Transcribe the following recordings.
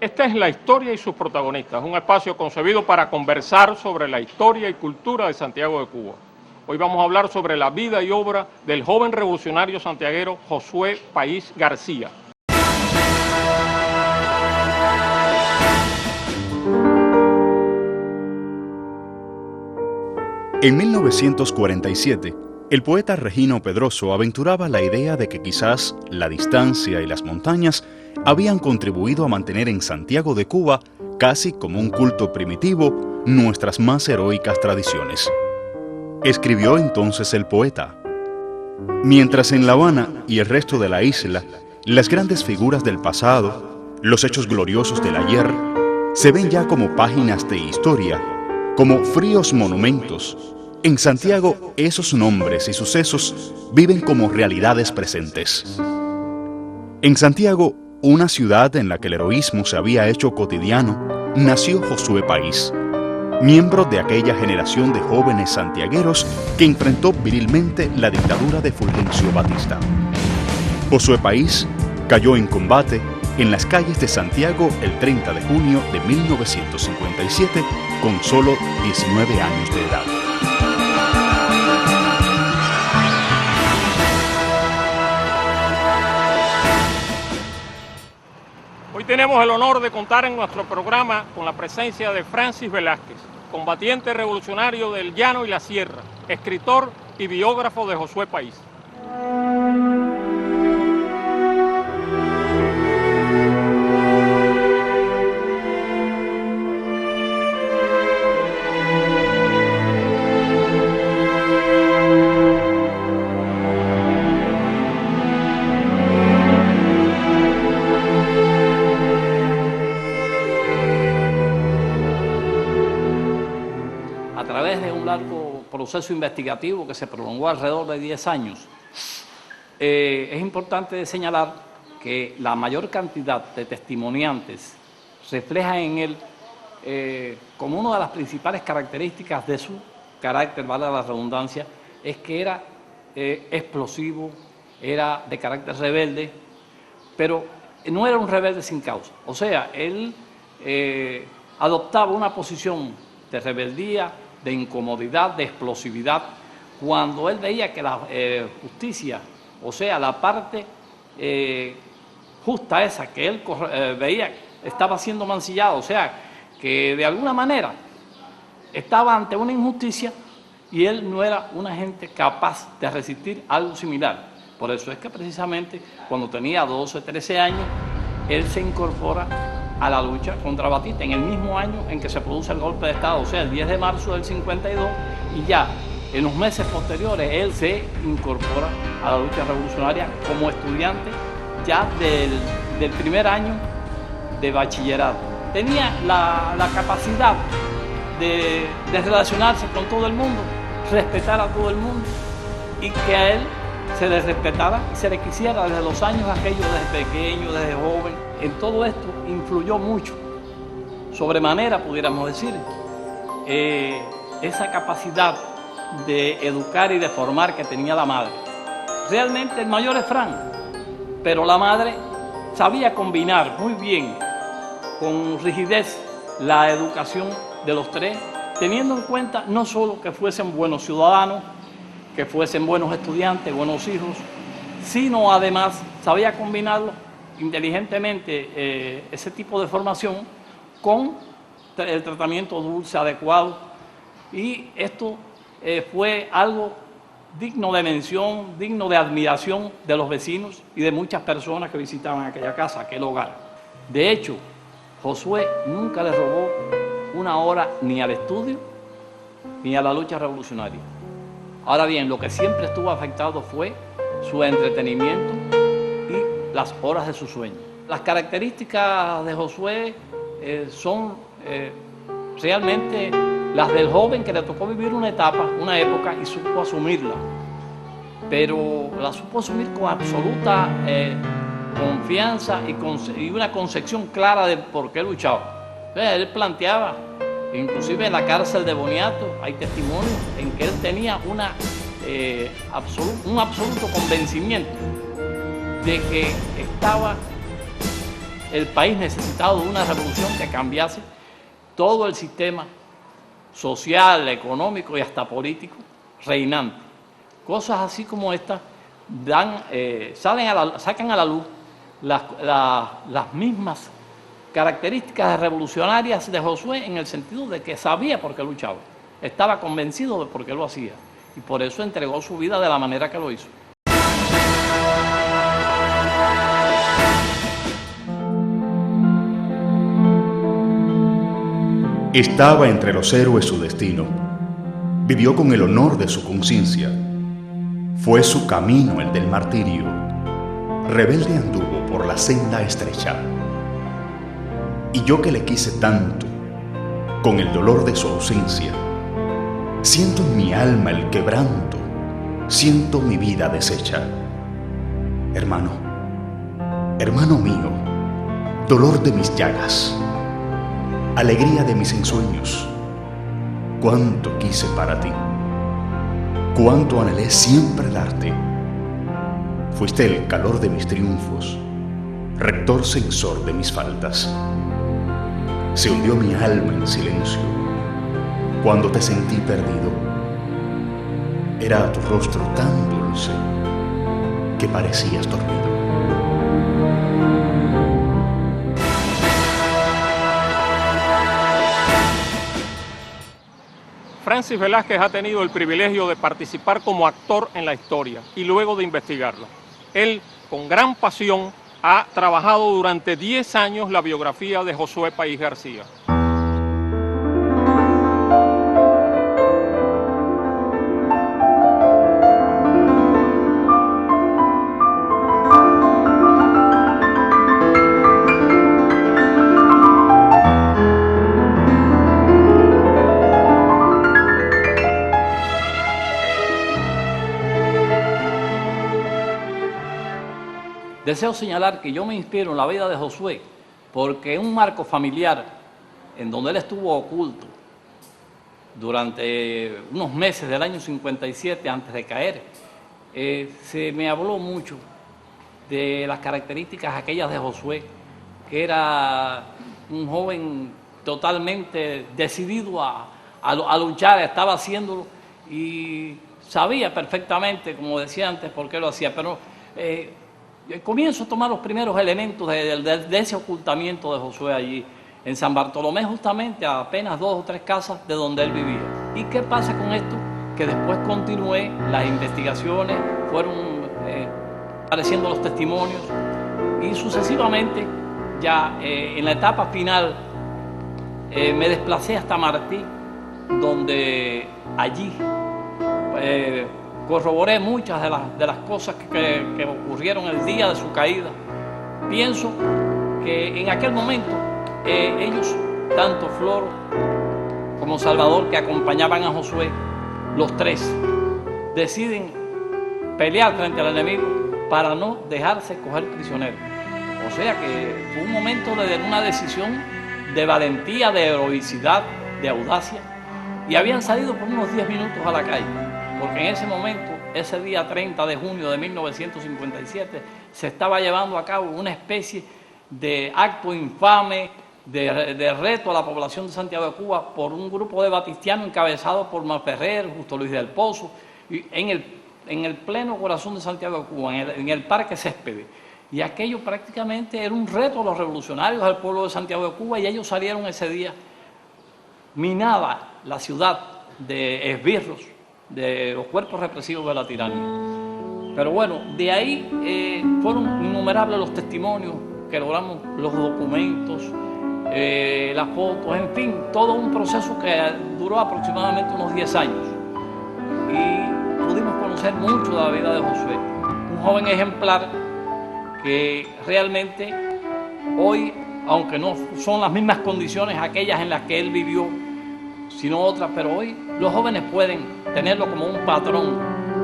Esta es la historia y sus protagonistas, un espacio concebido para conversar sobre la historia y cultura de Santiago de Cuba. Hoy vamos a hablar sobre la vida y obra del joven revolucionario santiaguero Josué País García. En 1947, el poeta Regino Pedroso aventuraba la idea de que quizás la distancia y las montañas habían contribuido a mantener en Santiago de Cuba, casi como un culto primitivo, nuestras más heroicas tradiciones. Escribió entonces el poeta: mientras en La Habana y el resto de la isla, las grandes figuras del pasado, los hechos gloriosos del ayer, se ven ya como páginas de historia, como fríos monumentos, en Santiago esos nombres y sucesos viven como realidades presentes. En Santiago, una ciudad en la que el heroísmo se había hecho cotidiano, nació Josué País, miembro de aquella generación de jóvenes santiagueros que enfrentó virilmente la dictadura de Fulgencio Batista. Josué País cayó en combate en las calles de Santiago el 30 de junio de 1957 con solo 19 años de edad. Hoy tenemos el honor de contar en nuestro programa con la presencia de Francis Velázquez, combatiente revolucionario del Llano y la Sierra, escritor y biógrafo de Josué País. A través de un largo proceso investigativo que se prolongó alrededor de 10 años, es importante señalar que la mayor cantidad de testimoniantes refleja en él como una de las principales características de su carácter, vale la redundancia, es que era explosivo, era de carácter rebelde, pero no era un rebelde sin causa. O sea, él adoptaba una posición de rebeldía, de incomodidad, de explosividad, cuando él veía que la justicia, o sea, la parte justa esa que él veía estaba siendo mancillada, o sea, que de alguna manera estaba ante una injusticia y él no era una gente capaz de resistir algo similar. Por eso es que precisamente cuando tenía 12, 13 años, él se incorpora a la lucha contra Batista en el mismo año en que se produce el golpe de Estado, o sea, el 10 de marzo del 52, y ya en los meses posteriores él se incorpora a la lucha revolucionaria como estudiante ya del primer año de bachillerato. Tenía la capacidad de relacionarse con todo el mundo, respetar a todo el mundo y que a él se le respetara y se le quisiera desde los años aquellos, desde pequeño, desde joven. En todo esto influyó mucho, sobremanera pudiéramos decir, esa capacidad de educar y de formar que tenía la madre. Realmente el mayor es Fran, pero la madre sabía combinar muy bien, con rigidez, la educación de los tres, teniendo en cuenta no solo que fuesen buenos ciudadanos, que fuesen buenos estudiantes, buenos hijos, sino además sabía combinarlo inteligentemente ese tipo de formación con el tratamiento dulce, adecuado, y esto fue algo digno de mención, digno de admiración de los vecinos y de muchas personas que visitaban aquella casa, aquel hogar. De hecho, Josué nunca le robó una hora ni al estudio ni a la lucha revolucionaria. Ahora bien, lo que siempre estuvo afectado fue su entretenimiento y las horas de su sueño. Las características de Josué son realmente las del joven que le tocó vivir una época y supo asumirla, pero la supo asumir con absoluta confianza y una concepción clara de por qué luchaba. Él planteaba, inclusive en la cárcel de Boniato hay testimonios en que él tenía un absoluto convencimiento de que estaba el país necesitado de una revolución que cambiase todo el sistema social, económico y hasta político reinante. Cosas así como estas sacan a la luz las mismas características revolucionarias de Josué, en el sentido de que sabía por qué luchaba, estaba convencido de por qué lo hacía y por eso entregó su vida de la manera que lo hizo. Estaba entre los héroes su destino. Vivió con el honor de su conciencia. Fue su camino el del martirio. Rebelde anduvo por la senda estrecha. Y yo que le quise tanto, con el dolor de su ausencia, siento en mi alma el quebranto, siento mi vida deshecha. Hermano, hermano mío, dolor de mis llagas, alegría de mis ensueños, cuánto quise para ti, cuánto anhelé siempre darte. Fuiste el calor de mis triunfos, rector censor de mis faltas. Se hundió mi alma en silencio cuando te sentí perdido. Era tu rostro tan dulce que parecías dormido. Francis Velázquez ha tenido el privilegio de participar como actor en la historia y luego de investigarla. Él, con gran pasión, ha trabajado durante 10 años la biografía de Josué País García. Deseo señalar que yo me inspiro en la vida de Josué porque en un marco familiar en donde él estuvo oculto durante unos meses del año 57 antes de caer, se me habló mucho de las características aquellas de Josué, que era un joven totalmente decidido a luchar, estaba haciéndolo y sabía perfectamente, como decía antes, por qué lo hacía, pero comienzo a tomar los primeros elementos de ese ocultamiento de Josué allí en San Bartolomé, justamente a apenas 2 o 3 casas de donde él vivía. ¿Y qué pasa con esto? Que después continué, las investigaciones, fueron apareciendo los testimonios y sucesivamente, ya en la etapa final, me desplacé hasta Martí, donde allí corroboré muchas de las cosas que ocurrieron el día de su caída. Pienso que en aquel momento ellos, tanto Floro como Salvador, que acompañaban a Josué, los tres, deciden pelear frente al enemigo para no dejarse coger prisionero. O sea que fue un momento de una decisión de valentía, de heroicidad, de audacia, y habían salido por unos 10 minutos a la calle. Porque en ese momento, ese día 30 de junio de 1957, se estaba llevando a cabo una especie de acto infame, de reto a la población de Santiago de Cuba por un grupo de batistianos encabezado por Malferrer, Justo Luis del Pozo, y en el pleno corazón de Santiago de Cuba, en el Parque Céspedes. Y aquello prácticamente era un reto a los revolucionarios, al pueblo de Santiago de Cuba, y ellos salieron ese día. Minada la ciudad de esbirros, de los cuerpos represivos de la tiranía. Pero bueno, de ahí fueron innumerables los testimonios que logramos, los documentos, las fotos, en fin, todo un proceso que duró aproximadamente unos 10 años. Y pudimos conocer mucho de la vida de Josué, un joven ejemplar que realmente hoy, aunque no son las mismas condiciones aquellas en las que él vivió, sino otras, pero hoy los jóvenes pueden tenerlo como un patrón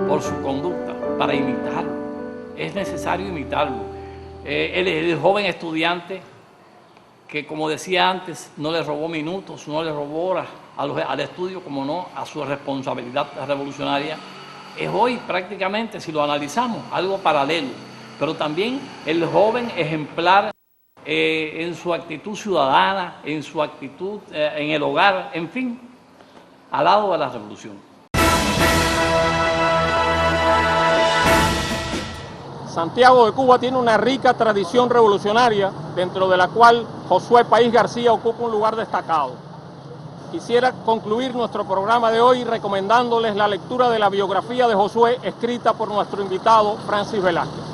por su conducta, para imitarlo. Es necesario imitarlo. Él es el joven estudiante que, como decía antes, no le robó minutos, no le robó horas al estudio, como no a su responsabilidad revolucionaria. Es hoy prácticamente, si lo analizamos, algo paralelo, pero también el joven ejemplar en su actitud ciudadana, en su actitud en el hogar, en fin, al lado de la revolución. Santiago de Cuba tiene una rica tradición revolucionaria, dentro de la cual Josué País García ocupa un lugar destacado. Quisiera concluir nuestro programa de hoy recomendándoles la lectura de la biografía de Josué escrita por nuestro invitado Francis Velázquez.